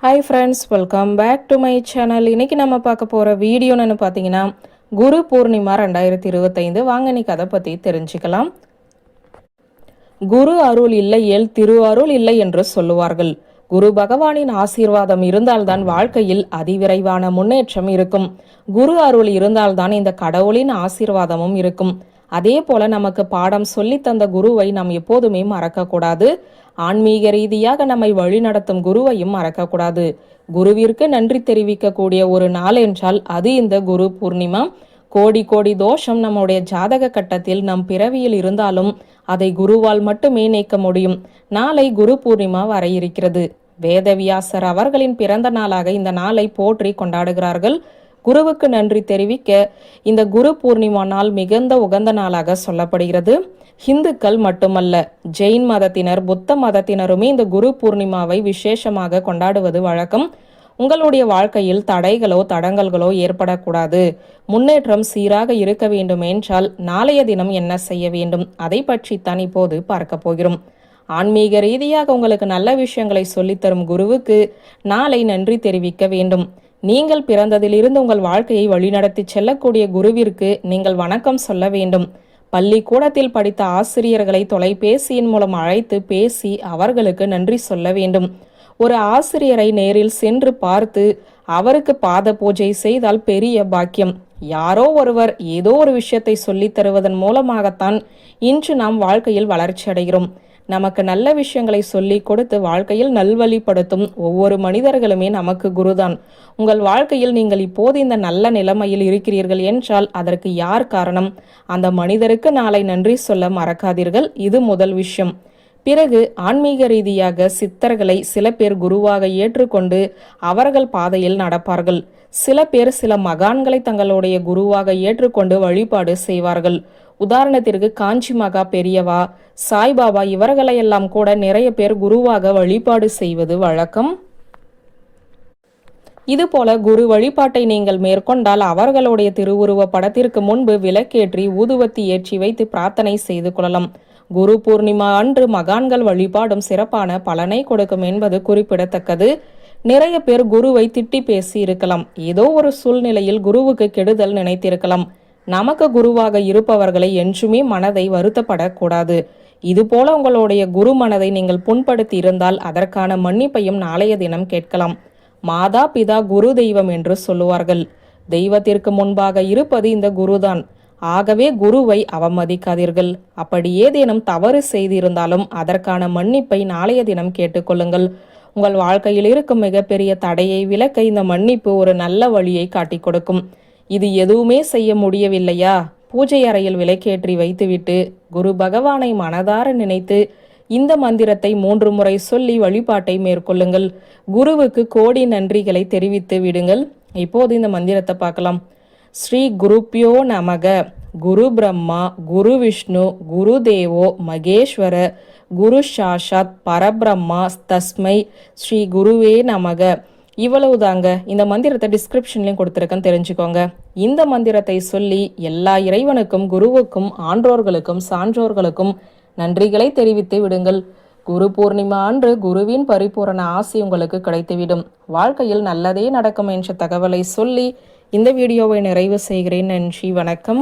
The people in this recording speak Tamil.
Hi friends, welcome back to my channel. இன்னைக்கு நம்ம பார்க்க போகிற வீடியோன்னு பார்த்தீங்கன்னா குரு பூர்ணிமா 2025. வாங்க இன்னைக்கு அதை பற்றி தெரிஞ்சுக்கலாம். குரு அருள் இல்லையேல் திரு அருள் இல்லை என்று சொல்லுவார்கள். குரு பகவானின் ஆசீர்வாதம் இருந்தால்தான் வாழ்க்கையில் அதிவிரைவான முன்னேற்றம் இருக்கும். குரு அருள் இருந்தால்தான் இந்த கடவுளின் ஆசீர்வாதமும் இருக்கும். அதே போல நமக்கு பாடம் சொல்லி தந்த குருவை நாம் எப்போதுமே மறக்கக்கூடாது. ஆன்மீக ரீதியாக நம்மை வழிநடத்தும் குருவையும் மறக்கக்கூடாது. குருவிற்கு நன்றி தெரிவிக்கக்கூடிய ஒரு நாள் என்றால் அது இந்த குரு பூர்ணிமா. கோடி கோடி தோஷம் நம்முடைய ஜாதக கட்டத்தில் நம் பிறவியில் இருந்தாலும் அதை குருவால் மட்டுமே நீக்க முடியும். நாளை குரு பூர்ணிமா வர இருக்கிறது. வேதவியாசர் அவர்களின் பிறந்த நாளாக இந்த நாளை போற்றி கொண்டாடுகிறார்கள். குருவுக்கு நன்றி தெரிவிக்க இந்த குரு பூர்ணிமா நாள் மிகுந்த உகந்த நாளாக சொல்லப்படுகிறது. ஹிந்துக்கள் மட்டுமல்ல, ஜெயின் மதத்தினர், புத்த மதத்தினருமே இந்த குரு பூர்ணிமாவை விசேஷமாக கொண்டாடுவது வழக்கம். உங்களுடைய வாழ்க்கையில் தடைகளோ தடங்கல்களோ ஏற்படக்கூடாது, முன்னேற்றம் சீராக இருக்க வேண்டும் என்றால் நாளைய தினம் என்ன செய்ய வேண்டும், அதை பற்றித்தான் இப்போது பார்க்க போகிறோம். ஆன்மீக ரீதியாக உங்களுக்கு நல்ல விஷயங்களை சொல்லித்தரும் குருவுக்கு நாளை நன்றி தெரிவிக்க வேண்டும். நீங்கள் பிறந்ததிலிருந்து உங்கள் வாழ்க்கையை வழிநடத்தி செல்லக்கூடிய குருவிற்கு நீங்கள் வணக்கம் சொல்ல வேண்டும். பள்ளிக்கூடத்தில் படித்த ஆசிரியர்களை தொலைபேசியின் மூலம் அழைத்து பேசி அவர்களுக்கு நன்றி சொல்ல வேண்டும். ஒரு ஆசிரியரை நேரில் சென்று பார்த்து அவருக்கு பாத பூஜை செய்தால் பெரிய பாக்கியம். யாரோ ஒருவர் ஏதோ ஒரு விஷயத்தை சொல்லித் தருவதன் மூலமாகத்தான் இன்று நாம் வாழ்க்கையில் வளர்ச்சி அடைகிறோம். நமக்கு நல்ல விஷயங்களை சொல்லி கொடுத்து வாழ்க்கையில் நல்வழிப்படுத்தும் ஒவ்வொரு மனிதர்களுமே நமக்கு குருதான். உங்கள் வாழ்க்கையில் நீங்கள் இப்போது இந்த நல்ல நிலைமையில் இருக்கிறீர்கள் என்றால் அதற்கு யார் காரணம்? அந்த மனிதருக்கு நாளை நன்றி சொல்ல மறக்காதீர்கள். இது முதல் விஷயம். பிறகு ஆன்மீக ரீதியாக சித்தர்களை சில பேர் குருவாக ஏற்றுக்கொண்டு அவர்கள் பாதையில் நடப்பார்கள். சில பேர் சில மகான்களை தங்களுடைய குருவாக ஏற்றுக்கொண்டு வழிபாடு செய்வார்கள். உதாரணத்திற்கு காஞ்சி மகா பெரியவா, சாய்பாபா இவர்களையெல்லாம் கூட நிறைய பேர் குருவாக வழிபாடு செய்வது வழக்கம். இதுபோல குரு வழிபாட்டை நீங்கள் மேற்கொண்டால் அவர்களுடைய திருவுருவ படத்திற்கு முன்பு விளக்கேற்றி ஊதுவத்தி ஏற்றி வைத்து பிரார்த்தனை செய்து கொள்ளலாம். குரு பூர்ணிமா அன்று மகான்கள் வழிபாடும் சிறப்பான பலனை கொடுக்கும் என்பது குறிப்பிடத்தக்கது. நிறைய பேர் குருவை திட்டி பேசி இருக்கலாம். ஏதோ ஒரு சூழ்நிலையில் குருவுக்கு கெடுதல் நினைத்திருக்கலாம். நமக்கு குருவாக இருப்பவர்களை என்றுமே மனதை வருத்தப்படக்கூடாது. இதுபோல உங்களுடைய குரு மனதை நீங்கள் புண்படுத்தி இருந்தால் அதற்கான மன்னிப்பையும் நாளைய தினம் கேட்கலாம். மாதா பிதா குரு தெய்வம் என்று சொல்லுவார்கள். தெய்வத்திற்கு முன்பாக இருப்பது இந்த குருதான். ஆகவே குருவை அவமதிக்காதீர்கள். அப்படி ஏதேனும் தவறு செய்திருந்தாலும் அதற்கான மன்னிப்பை நாளைய தினம் கேட்டுக்கொள்ளுங்கள். உங்கள் வாழ்க்கையில் இருக்கும் மிகப்பெரிய தடையை விலக்க இந்த மன்னிப்பு ஒரு நல்ல வழியை காட்டிக் கொடுக்கும். இது எதுவுமே செய்ய முடியவில்லையா? பூஜை அறையில் விளக்கேற்றி வைத்துவிட்டு குரு பகவானை மனதார நினைத்து இந்த மந்திரத்தை 3 முறை சொல்லி வழிபாட்டை மேற்கொள்ளுங்கள். குருவுக்கு கோடி நன்றிகளை தெரிவித்து விடுங்கள். இப்போது இந்த மந்திரத்தை பார்க்கலாம். ஸ்ரீ குருப்யோ நமக. குரு பிரம்மா குரு விஷ்ணு குரு தேவோ மகேஸ்வர குரு சாஷாத் பரபிரம்மா தஸ்மை ஸ்ரீ குருவே நமக. இவ்வளவுதாங்க. இந்த மந்திரத்தை டிஸ்கிரிப்ஷன்லையும் கொடுத்துருக்கேன், தெரிஞ்சுக்கோங்க. இந்த மந்திரத்தை சொல்லி எல்லா இறைவனுக்கும், குருவுக்கும், ஆன்றோர்களுக்கும், சான்றோர்களுக்கும் நன்றிகளை தெரிவித்து விடுங்கள். குரு பூர்ணிமா அன்று குருவின் பரிபூரண ஆசி உங்களுக்கு கிடைத்துவிடும். வாழ்க்கையில் நல்லதே நடக்கும் என்ற தகவலை சொல்லி இந்த வீடியோவை நிறைவு செய்கிறேன். நன்றி, வணக்கம்.